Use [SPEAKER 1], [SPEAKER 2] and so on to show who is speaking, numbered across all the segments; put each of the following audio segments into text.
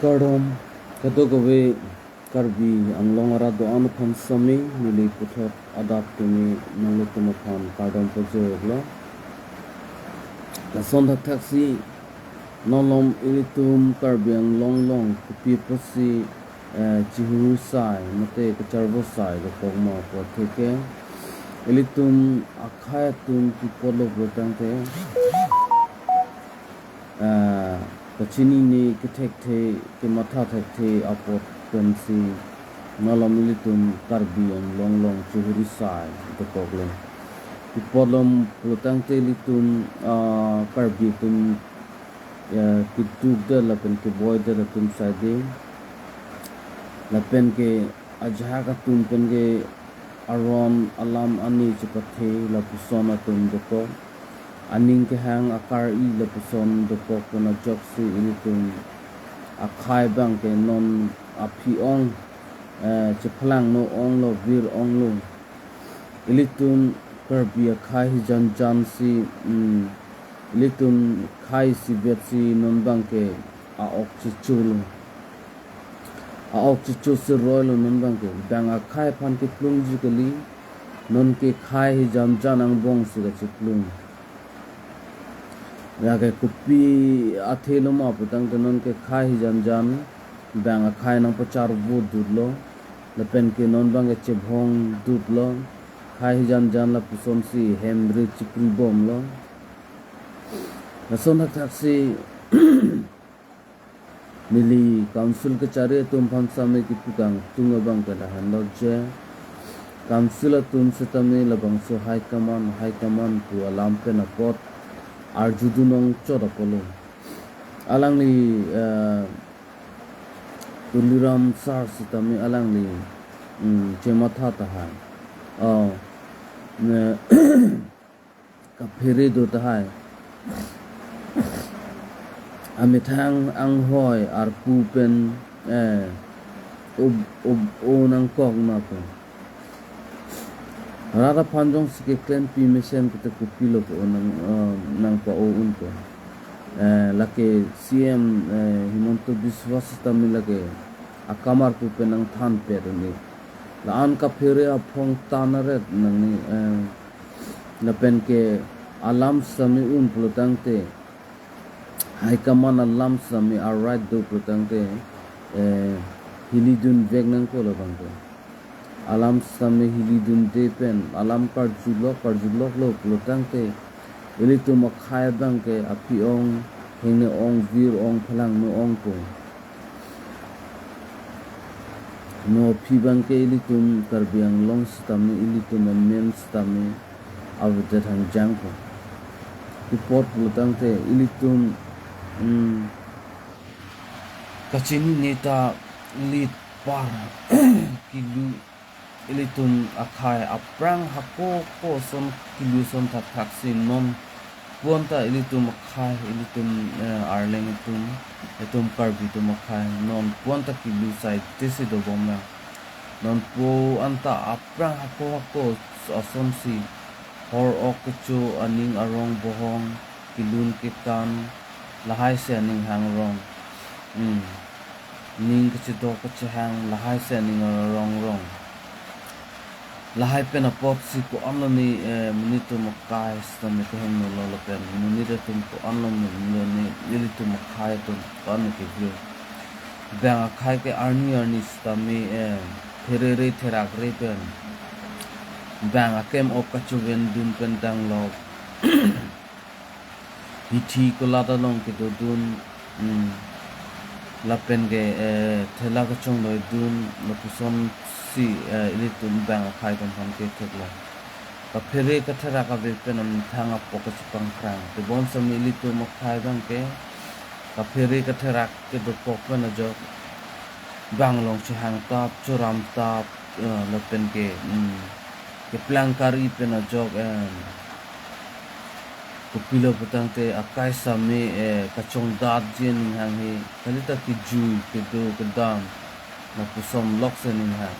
[SPEAKER 1] Kardom kadogawe karbi ang longara do anu phan sami nili puthot adak tumi nanglutum phan kardom pojoglo lason taksi nolom ilitum karbi ang long kupi posi chihuru sai mate kacharbo sai lo pogma po theke ilitum akhayatum pipolo brotante Pachini ni ketek the ke matha thek the apot pensi nolom ilitum karbi ang long chihuru sai to pogle ipolom brotante ilitum karbi tum kitug la pen ke boy de la tum sade la pen ke ajha ka tum pen ke aron alam ani chupathe la pusona tum doko aning ke hang akar I la puson doko kona joksi ilitum akhai bang ke non api ong cheplang no ong lo vir ong lo ilitum karbi akhai jan si ilitum khai si bet si non bang ke aok chichu si royal non bang ke bang akhai phan ke plung ji kali non ke khai jan ang bong si ga chiplung ya ke kupi athelo ma putang ke non ke khai jan bang akhai nang pachar bu dudlo la pen ke non bang ke chebhong dudlo khai jan la puson si hemri chipri bom lo nason taksi nili council ke cari tum phansa me ki pukang tunga bang ka han lo je council tum setame la bangso high command pu alam pe na pot arjudunong choda polo alang ni tuliram sar setame alang ni jematha ta hai ka phire do ta hai amithang ang hoy ar pu pen nang kok na ko rara panjong sike klen pi mesen kita kupilo ko nang pa o un ko lake cm himonto biswas tamil lake akamar pu pen nang than pe ni la an ka phere a phong tanare nang ni na pen ke alam sami un plotangte hai kaman alam sami right do plotangte hilidun veg nang ko lobangte alam sami hilidun de pen alam kar julok lo plotangte elitu makhai bangke api ong hene ong vir ong phalang no ong ko no phi bangke elitum karbiang long stami elitum men stami avde thang jang ko report plotangte elitum Pachini neta lead par kilu ilitum akhai aprang hako ko son kilu son taksi non ponta ilitum akhai ilitum arleng itum karbi tum akhai non ponta kilu sai tisi do bomna non po anta aprang hako ason si hor okchu aning arong bohong kilun kitan lahai se ning hang rong ning kachito kachang lahai se ning rong lahai pena pop si ko amlo ni minito makai stame ko hem no lo pen minito tum ko amlo ni nilito makai tum kan ke view bang akai ke arni stame therere therak re pen bang akem op kachu ven dun pen dang lo hithi ko lada long ke do dun lapen ge thela ka chong loi dun lo puson si ilitum bang khai tom han ke thekla ka phere ka thara ka be penam thanga pok chipang krang te bon sam ilitum khai bang ke ka phere ka thara ke do pok na jo bang long chi hang tap churam tap lapen ke plang kari pena jog kupilo putangte akai sami kachong dat jin hang hi kalita ki ju ke do ke dam na pusom lok sen hang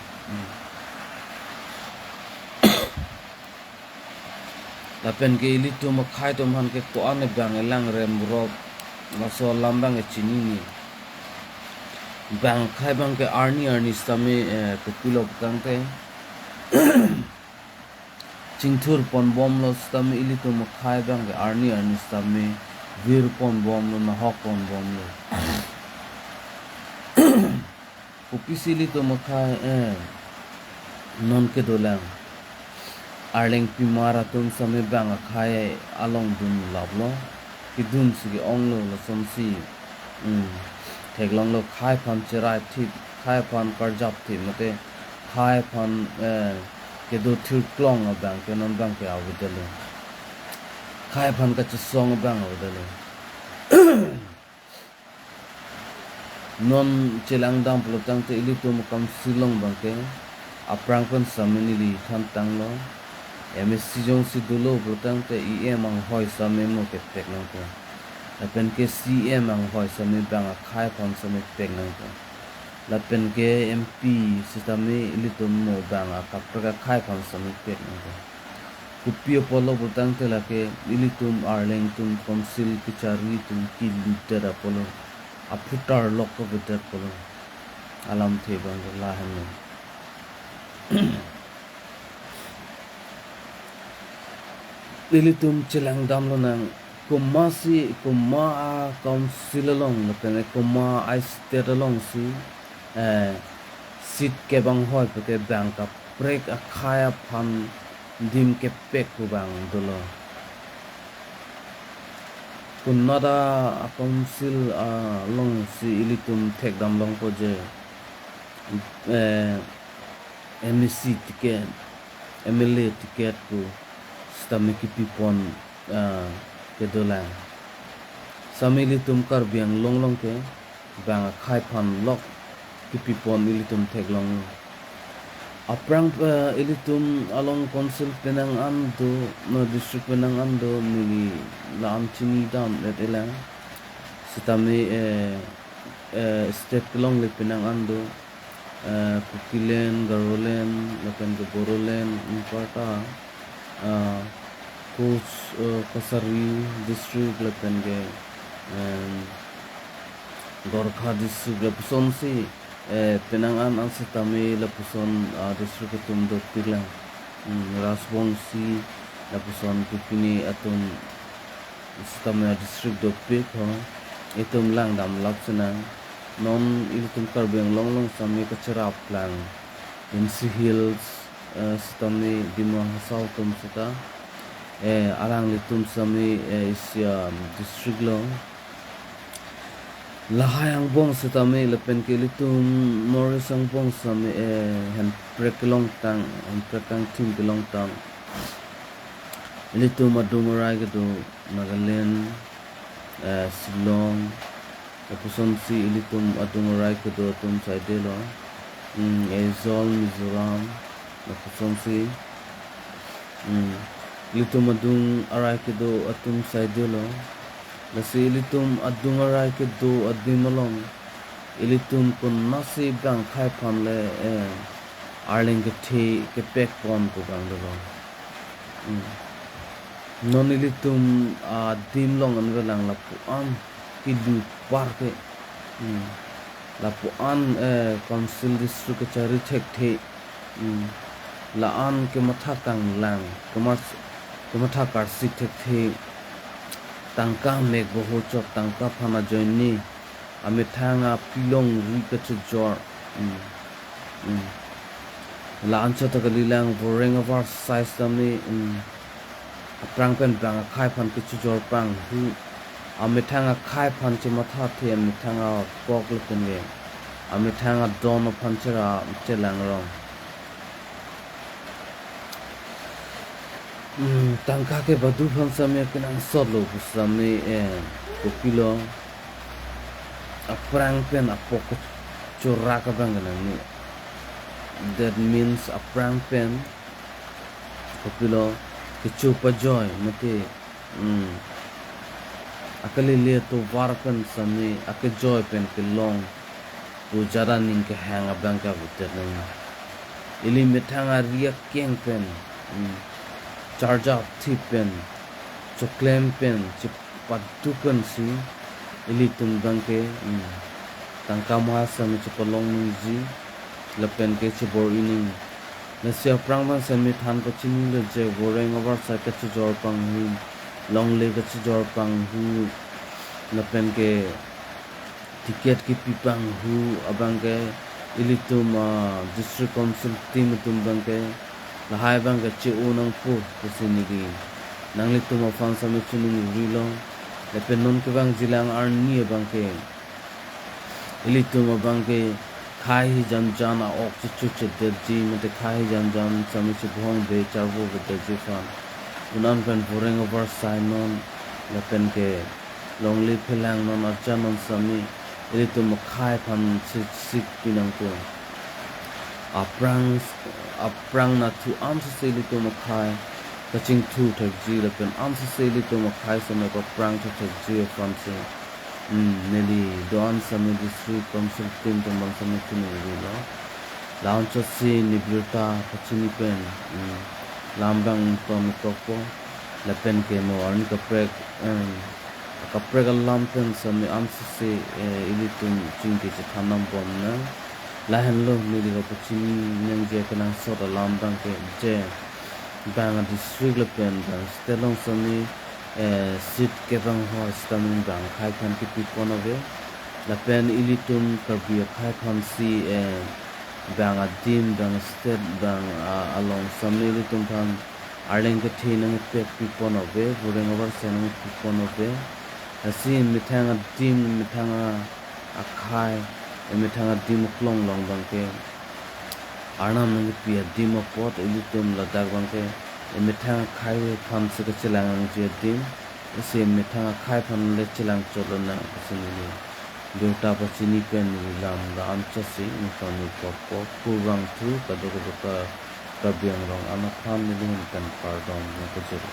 [SPEAKER 1] lapen ke ilitu makhai tom han ke ko ane bang elang rem rob maso lambang e chini ni bang khai bang ke arni stami ke pilok tang te chingthur pon bom lo stami ili to khai bang ke arni stami vir pon bom lo na hok pon bom lo upisili to makhai non ke dolang arleng pimara tum same bang khai along dum lablo ki dum si ong lo la som si theklong lo khai phan cherai thi khai phan karjap thi mate khai phan ke do thil klong bang ke non bang ke awdele khai phan ka song bang awdele non chelang dam plotang te ili tum kam silong bang ke aprang kon samini li than tang lo MSc jong si dulo plotang te EM ang hoi same mo ke tek nang ko lapen ke CM ang hoi same bang khai phan same tek nang ko lapen ke MP sitame ili tum mo bang kapra khai phan same tek nang ko kupio polo plotang te la ke ili tum arleng tum council kichari tum ki leader apolo aputar loko beter polo alam the bang la han ilitum chelang dam lo nang kuma council long lo pene kuma I state long si sit ke bang hoi pe bang ka break a khaya phan dim ke pek ku bang dolo kunada council long si ilitum thek dam long ko je MSc ticket MLA ticket ku stamiki pipon ke dola samili tum kar biang long ke bang khai phan lok ki pipon ili tum theklong aprang ilitum along council penang ando no district penang ando mili lam chini dam letela sitami state long le penang ando Pukilen, Garolen, lapan ke Borolen, Impata, Coach Kasari district, lapan ke Gorkha district, lapuson si Penangan ang sitami lapuson district atum doktilang, Rasbong si lapuson Pipini atum sitami district dokpik ho, itum lang dam lapsenang. Non ilitum karbeng long sami kacharap lang MC Hills sitami dimang hasaw tum sita alang litum sami isya district long lahayang bong sitami lapen ke litum morisang bong sami hen prek long tang hen prekang tim long tang litum adumurai gedo Nagaland Silong Kapuson si ilitum adumurai ke do tum side lo Aizol Mizoram kapuson si ilitum adung arai ke do atum side lo lasi ilitum adung arai ke do adimolong ilitum kun nasi bang khai phan le arling ke the ke pek pon ko bang do lo non ilitum dimlong an velang la pu am kidu parke lapuan council district chari thek the laan ke matha kang lang ke matha kar sik thek the tangka meg boho chok tangka phana joini ame thanga pilong ri ka chjor laan chata kalilang boreng of our size tamni prangpen bang khai phan ke chjor pang hu amithanga khai phan che matha the amithanga kok lupen ge amithanga don phan chera chelang rong tangka ke badu phan samye kenang solo busami kopilo aprang pen apok chora ka bang ni that means aprang pen kopilo ke chupa joy mate akali le to warkan sami ake joy pen ke long to jara ning ke hang abang ka buter nang ili methanga ria keng pen charger thi pen choklem pen chip patu pen si ili tum bang ke tangkama sami chipolong niji lepen ke chibor ining nasia prangban sami than Pachini le je boreng over sa ke chijor pang hu long le ke chijor pang hu lepen ke tiket ki pipang hu abang ke ilitum district council team tum bang ke lahai bang ke che unang pu kesini gi nang litum fan sami chuning rilong lepen non ke bang jilang arni bang ke ilitum bang ke khai hi jan jan a ok chu chu de ji mate khai hi jan jan sami chu bhong be charbo be de ji fan unan pen boreng over sign lepen ke longli phelang non archanon sami ilitum khai phan sik pinang ko aprang na tu am se ilitum khai kaching thu thak ji lepen am se ilitum khai sami ko prang thu thak ji fan se neli don sami district council team tombang sami chuni lo launch si nibrita Pachini pen lambang ton topo lepen ke mo arn kaprek alam pen sami amsi ilitum chingke chathanam bom na lahan lo neli ro Pachini nang je kanang sot alam bang ke je bang district lepen bang stelong sami sit ke bang ho stamin bang khai khan ki pipon ave la pen ilitum karbi khai khan si bang adim bang state bang along sami ilitum phan arleng ke thinang pek pipon ave boreng over senang pipon ave asi mithang adim mithang akhai mithang adim klong long bang ke arnam nang pi adim pot ilitum ladak bang ke mithang khai phan se ke chilang je dim se mithang khai phan le chilang cholona sini Deuta Pachini pen lam ram chasi infani popo kurang tu kadok ka kabyang rong anak khan ni kan pardon ko jero